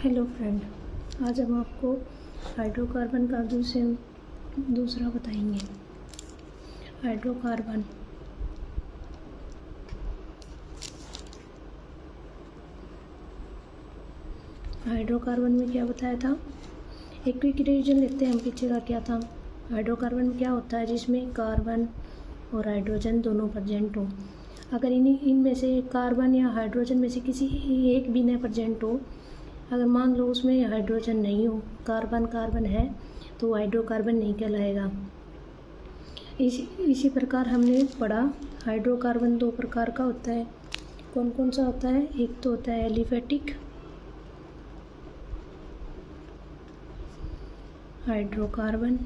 Hello friend, आज हम आपको हाइड्रोकार्बन का दूसरा बताएंगे। हाइड्रोकार्बन में क्या बताया था? एक क्विक रिवीजन लेते हैं हम पीछे का क्या था। हाइड्रोकार्बन में क्या होता है? जिसमें कार्बन और हाइड्रोजन दोनों प्रेजेंट हो। अगर इनमें से कार्बन या हाइड्रोजन में से किसी एक भी न प्रेजेंट हो, अगर मान लो उसमें हाइड्रोजन नहीं हो, कार्बन है, तो हाइड्रोकार्बन नहीं कहलाएगा। इसी प्रकार हमने पढ़ा हाइड्रोकार्बन दो प्रकार का होता है। कौन कौन सा होता है? एक तो होता है एलिफेटिक हाइड्रोकार्बन,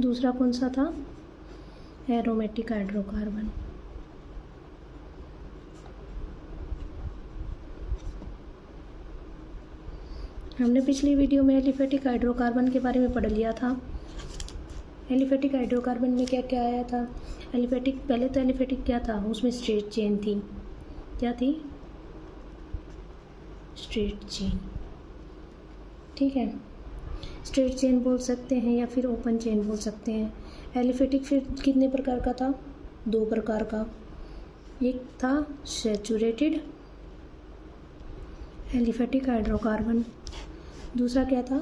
दूसरा कौन सा था? Aromatic hydrocarbon. हमने पिछली वीडियो में एलिफेटिक हाइड्रोकार्बन के बारे में पढ़ लिया था। एलिफेटिक हाइड्रोकार्बन में क्या क्या आया था? पहले तो एलिफेटिक क्या था? उसमें स्ट्रेट चेन थी। क्या थी? Straight chain. ठीक है, स्ट्रेट चेन बोल सकते हैं या फिर ओपन चेन बोल सकते हैं। एलिफेटिक फिर कितने प्रकार का था? दो प्रकार का। एक था सैचुरेटेड एलिफेटिक हाइड्रोकार्बन, दूसरा क्या था?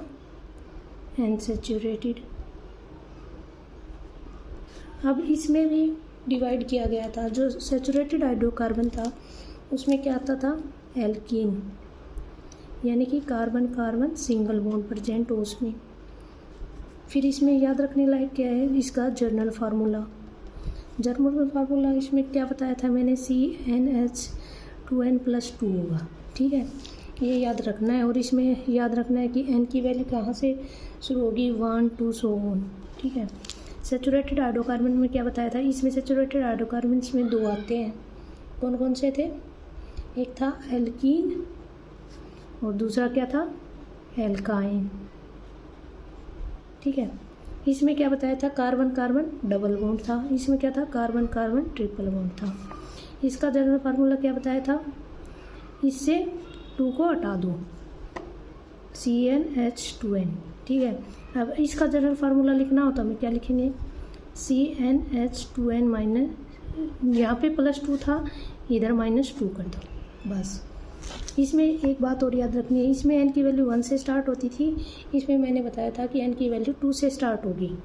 अनसैचुरेटेड। अब इसमें भी डिवाइड किया गया था। जो सैचुरेटेड हाइड्रोकार्बन था उसमें क्या आता था? एल्कीन, यानी कि carbon carbon single bond present हो उसमें। फिर इसमें याद रखने लायक क्या है? इसका जर्नल फार्मूला इसमें क्या बताया था मैंने? CnH2n+2 होगा। ठीक है, ये याद रखना है। और इसमें याद रखना है कि n की वैल्यू कहाँ से शुरू होगी? 1 2 सो ऑन। ठीक है, सैचुरेटेड हाइड्रोकार्बन में क्या बताया था? इसमें सैचुरेटेड हाइड्रोकार्बन में दो आते हैं। कौन कौन से थे? एक था एल्कीन और दूसरा क्या था? एल्काइन। ठीक है, इसमें क्या बताया था? कार्बन कार्बन डबल बॉन्ड था। इसमें क्या था? कार्बन कार्बन ट्रिपल बॉन्ड था। इसका जनरल फार्मूला क्या बताया था? इससे 2 को हटा दो, CnH2n। ठीक है, अब इसका जनरल फार्मूला लिखना हो तो हमें क्या लिखेंगे? CnH2n माइनस, यहाँ पे +2 था, इधर -2 कर दो बस। इसमें एक बात और याद रखनी है, इसमें n की वैल्यू 1 से स्टार्ट होती थी, इसमें मैंने बताया था कि n की वैल्यू 2 से स्टार्ट होगी।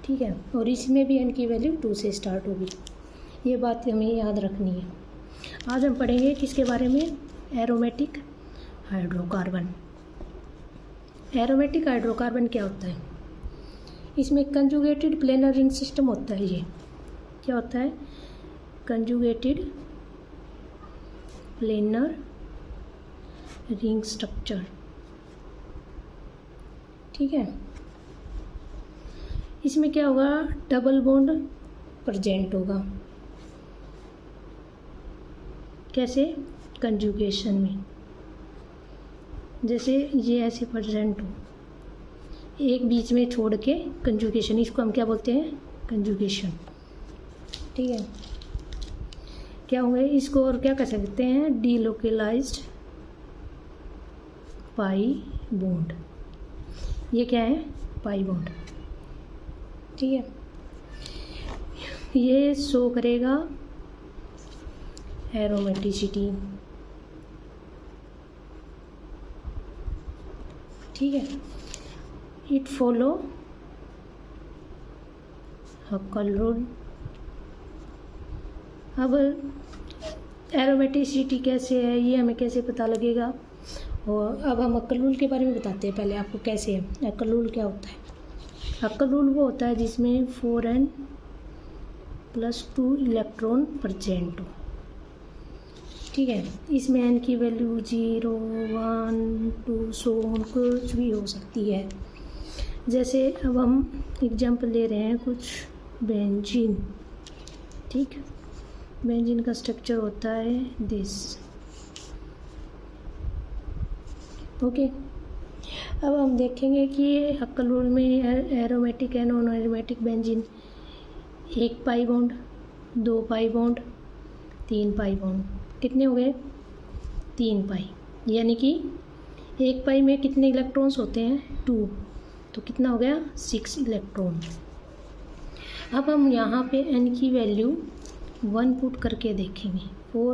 ठीक है, और इसमें भी n की वैल्यू 2 से स्टार्ट होगी। ये बात हमें याद रखनी है। आज हम पढ़ेंगे किसके बारे में? Aromatic hydrocarbon. एरोमेटिक हाइड्रोकार्बन क्या होता है? इसमें कंजुगेटेड प्लेनर रिंग सिस्टम होता है। ये क्या होता है? Conjugated planar ring structure. ठीक है, इसमें क्या होगा? डबल बॉन्ड प्रेजेंट होगा। कैसे? कंजुगेशन में, जैसे ये ऐसे प्रेजेंट हो, एक बीच में छोड़ के कंजुगेशन, इसको हम क्या बोलते हैं? कंजुगेशन। ठीक है, क्या होंगे इसको? और क्या कह सकते हैं? Delocalised pi bond. ये क्या है? Pi bond. ठीक है, ये शो करेगा एरोमेटिसिटी। ठीक है, इट फॉलो हक्कल रूल। अब एरोमेटिसिटी कैसे है, ये हमें कैसे पता लगेगा? और अब हम हक्कल रूल के बारे में बताते हैं पहले आपको कैसे है। हक्कल रूल क्या होता है? हक्कल रूल वो होता है जिसमें 4n+2 इलेक्ट्रॉन प्रेजेंट हो। ठीक है, इसमें n की वैल्यू 0 1 2 सो कुछ भी हो सकती है। जैसे अब हम एग्जाम्पल ले रहे हैं कुछ बेंजीन। ठीक, बेंजीन का स्ट्रक्चर होता है दिस। ओके, अब हम देखेंगे कि हक्कल रूल में एरोमेटिक है, non aromatic benzene. 1 pi bond, 2 pi bond, 3 pi bond, कितने हो गए? 3 पाई, यानी कि 1 पाई में कितने इलेक्ट्रॉन्स होते हैं 2, तो कितना हो गया 6 इलेक्ट्रॉन। अब हम यहाँ पे n की वैल्यू 1 पुट करके देखेंगे। 4